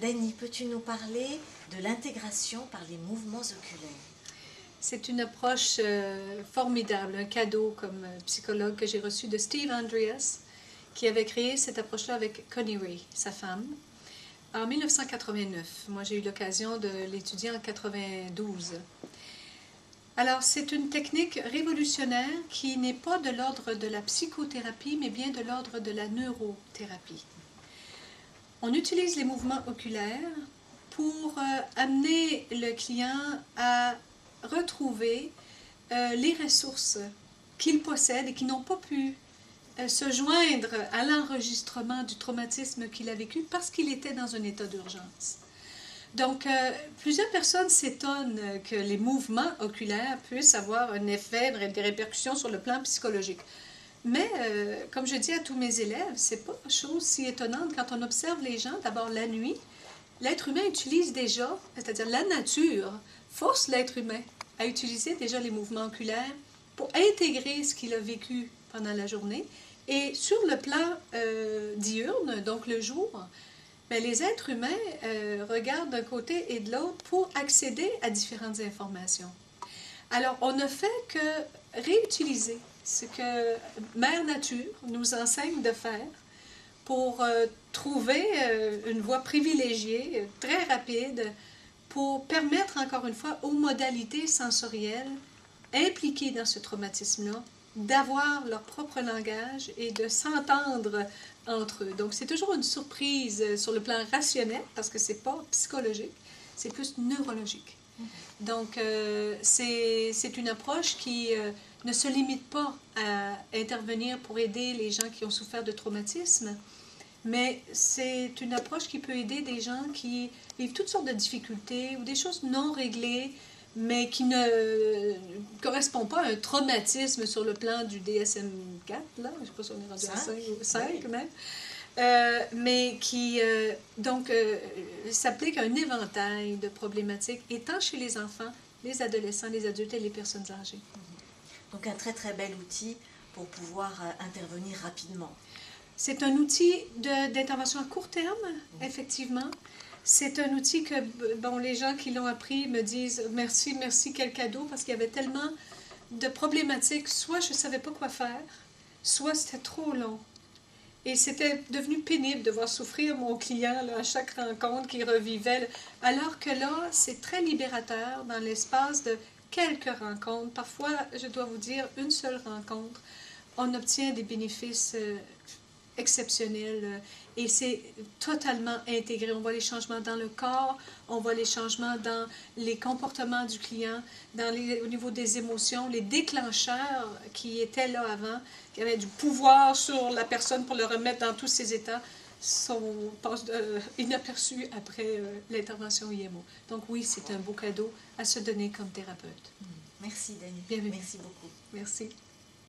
Dany, peux-tu nous parler de l'intégration par les mouvements oculaires? C'est une approche formidable, un cadeau comme psychologue que j'ai reçu de Steve Andreas, qui avait créé cette approche-là avec Connie Ray, sa femme, en 1989. Moi, j'ai eu l'occasion de l'étudier en 92. Alors, c'est une technique révolutionnaire qui n'est pas de l'ordre de la psychothérapie, mais bien de l'ordre de la neurothérapie. On utilise les mouvements oculaires pour amener le client à retrouver les ressources qu'il possède et qui n'ont pas pu se joindre à l'enregistrement du traumatisme qu'il a vécu parce qu'il était dans un état d'urgence. Donc, plusieurs personnes s'étonnent que les mouvements oculaires puissent avoir un effet, des répercussions sur le plan psychologique. Mais, comme je dis à tous mes élèves, c'est pas une chose si étonnante quand on observe les gens. D'abord, la nuit, l'être humain utilise déjà, c'est-à-dire la nature, force l'être humain à utiliser déjà les mouvements oculaires pour intégrer ce qu'il a vécu pendant la journée. Et sur le plan diurne, donc le jour, bien, les êtres humains regardent d'un côté et de l'autre pour accéder à différentes informations. Alors, on ne fait que réutiliser ce que Mère Nature nous enseigne de faire pour trouver une voie privilégiée, très rapide, pour permettre encore une fois aux modalités sensorielles impliquées dans ce traumatisme-là d'avoir leur propre langage et de s'entendre entre eux. Donc, c'est toujours une surprise sur le plan rationnel, parce que ce n'est pas psychologique, c'est plus neurologique. Donc, c'est une approche qui ne se limite pas à intervenir pour aider les gens qui ont souffert de traumatisme, mais c'est une approche qui peut aider des gens qui vivent toutes sortes de difficultés ou des choses non réglées, mais qui ne correspondent pas à un traumatisme sur le plan du DSM-4, là, je ne sais pas si on est rendu à 5 ou 5 oui. Même, mais qui s'applique à un éventail de problématiques, étant chez les enfants, les adolescents, les adultes et les personnes âgées. Donc un très très bel outil pour pouvoir intervenir rapidement. C'est un outil d'intervention à court terme, effectivement. C'est un outil que bon, les gens qui l'ont appris me disent « merci, merci, quel cadeau », parce qu'il y avait tellement de problématiques. Soit je ne savais pas quoi faire, soit c'était trop long. Et c'était devenu pénible de voir souffrir mon client là, à chaque rencontre qui revivait. Alors que là, c'est très libérateur dans l'espace de quelques rencontres. Parfois, je dois vous dire, une seule rencontre, on obtient des bénéfices exceptionnel et c'est totalement intégré. On voit les changements dans le corps, on voit les changements dans les comportements du client, au niveau des émotions, les déclencheurs qui étaient là avant, qui avaient du pouvoir sur la personne pour le remettre dans tous ses états, passent inaperçus après l'intervention IMO. Donc oui, c'est un beau cadeau à se donner comme thérapeute. Merci Dany. Bienvenue. Merci beaucoup. Merci.